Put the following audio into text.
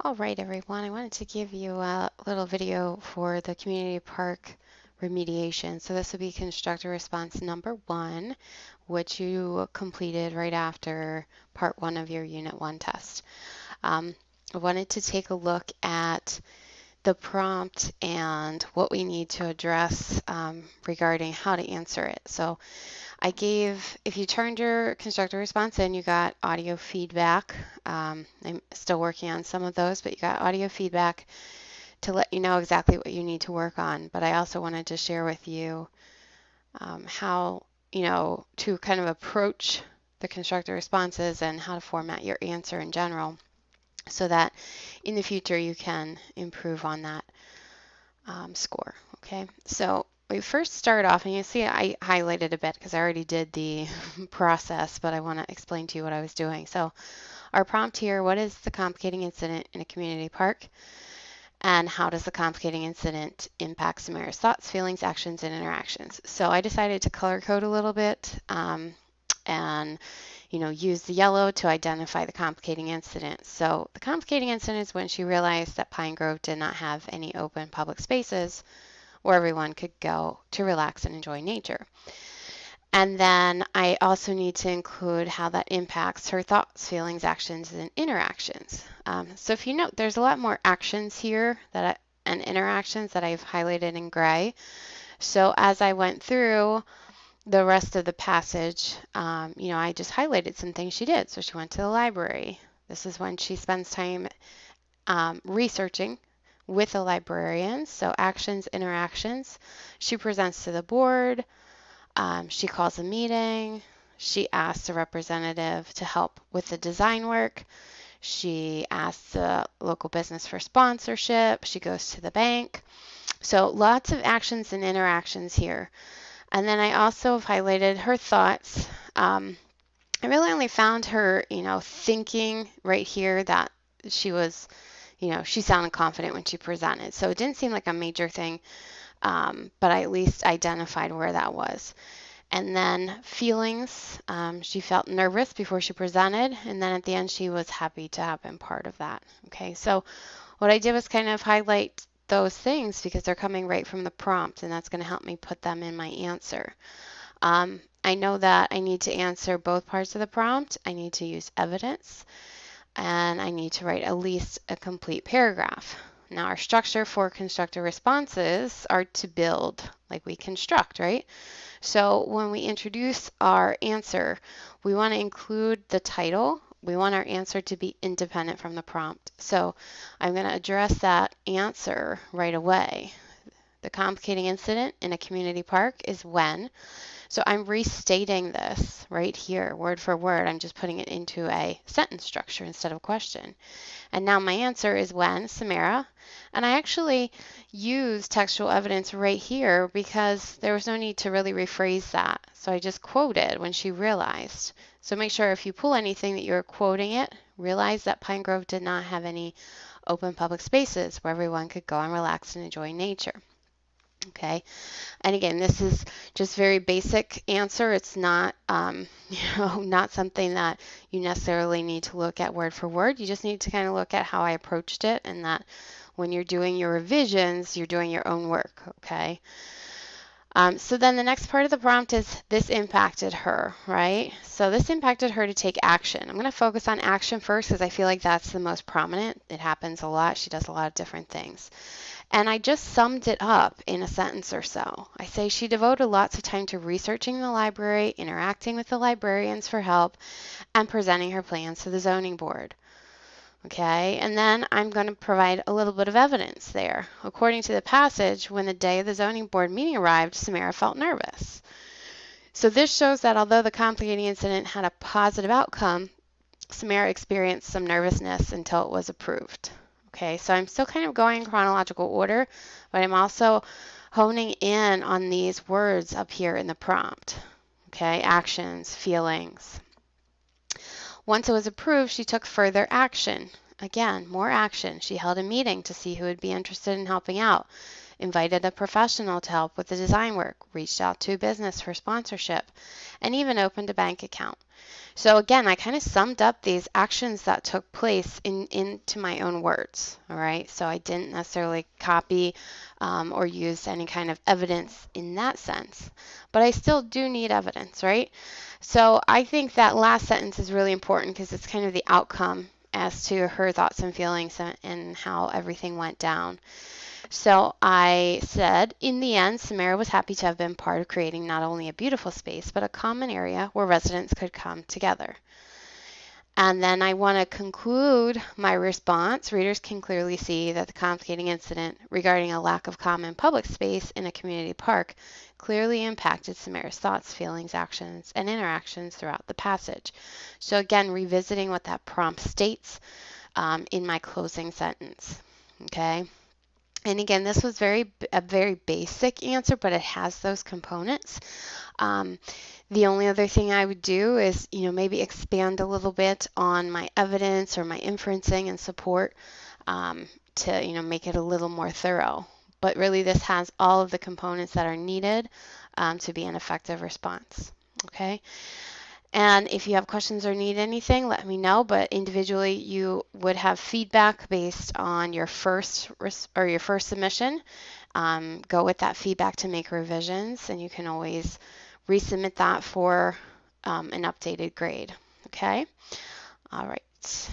All right, everyone. I wanted to give you a little video for the community park remediation. So this will be constructor response number 1, which you completed right after part 1 of your Unit 1 test. I wanted to take a look at the prompt and what we need to address regarding how to answer it. So if you turned your constructor response in, you got audio feedback. I'm still working on some of those, but you got audio feedback to let you know exactly what you need to work on. But I also wanted to share with you how, to kind of approach the constructor responses and how to format your answer in general so that in the future you can improve on that score. Okay, so we first start off, and you see I highlighted a bit because I already did the process, but I want to explain to you what I was doing. So our prompt here, what is the complicating incident in a community park? And how does the complicating incident impact Samara's thoughts, feelings, actions, and interactions? So I decided to color code a little bit and use the yellow to identify the complicating incident. So the complicating incident is when she realized that Pine Grove did not have any open public spaces where everyone could go to relax and enjoy nature. And then I also need to include how that impacts her thoughts, feelings, actions, and interactions. So if you note, there's a lot more actions here and interactions that I've highlighted in gray. So as I went through the rest of the passage, I just highlighted some things she did. So she went to the library. This is when she spends time researching with the librarians. So actions, interactions. She presents to the board. She calls a meeting. She asks a representative to help with the design work. She asks the local business for sponsorship. She goes to the bank. So lots of actions and interactions here. And then I also have highlighted her thoughts. I really only found her, thinking right here that she was, she sounded confident when she presented. So it didn't seem like a major thing, but I at least identified where that was. And then feelings, she felt nervous before she presented, and then at the end she was happy to have been part of that. Okay, so what I did was kind of highlight those things because they're coming right from the prompt, and that's going to help me put them in my answer. I know that I need to answer both parts of the prompt. I need to use evidence, and I need to write at least a complete paragraph. Now, our structure for constructor responses are to build like we construct, right? So when we introduce our answer, we want to include the title. We want our answer to be independent from the prompt. So I'm going to address that answer right away. The complicating incident in a community park is when. So I'm restating this right here, word for word. I'm just putting it into a sentence structure instead of question. And now my answer is when Samara, and I actually use textual evidence right here because there was no need to really rephrase that. So I just quoted when she realized. So make sure if you pull anything that you're quoting it, realize that Pine Grove did not have any open public spaces where everyone could go and relax and enjoy nature. Okay, and again, this is just very basic answer. It's not, not something that you necessarily need to look at word for word. You just need to kind of look at how I approached it, and that when you're doing your revisions, you're doing your own work. Okay. So then the next part of the prompt is this impacted her, right? So this impacted her to take action. I'm going to focus on action first because I feel like that's the most prominent. It happens a lot. She does a lot of different things. And I just summed it up in a sentence or so. I say she devoted lots of time to researching the library, interacting with the librarians for help, and presenting her plans to the zoning board. Okay, and then I'm going to provide a little bit of evidence there. According to the passage, when the day of the zoning board meeting arrived, Samara felt nervous. So this shows that although the complicating incident had a positive outcome, Samara experienced some nervousness until it was approved. Okay, so I'm still kind of going in chronological order, but I'm also honing in on these words up here in the prompt. Okay, actions, feelings. Once it was approved, she took further action. Again, more action. She held a meeting to see who would be interested in helping out. invited a professional to help with the design work, reached out to a business for sponsorship, and even opened a bank account. So again, I kind of summed up these actions that took place into my own words. All right. So I didn't necessarily copy or use any kind of evidence in that sense, but I still do need evidence, right? So I think that last sentence is really important because it's kind of the outcome as to her thoughts and feelings and how everything went down. So I said, in the end, Samara was happy to have been part of creating not only a beautiful space, but a common area where residents could come together. And then I want to conclude my response. Readers can clearly see that the complicating incident regarding a lack of common public space in a community park clearly impacted Samara's thoughts, feelings, actions, and interactions throughout the passage. So again, revisiting what that prompt states in my closing sentence. Okay. And again, this was a very basic answer, but it has those components. Um, the only other thing I would do is, maybe expand a little bit on my evidence or my inferencing and support to, make it a little more thorough. But really, this has all of the components that are needed to be an effective response. Okay. And if you have questions or need anything, let me know. But individually, you would have feedback based on your first submission. Go with that feedback to make revisions, and you can always resubmit that for an updated grade. Okay. All right.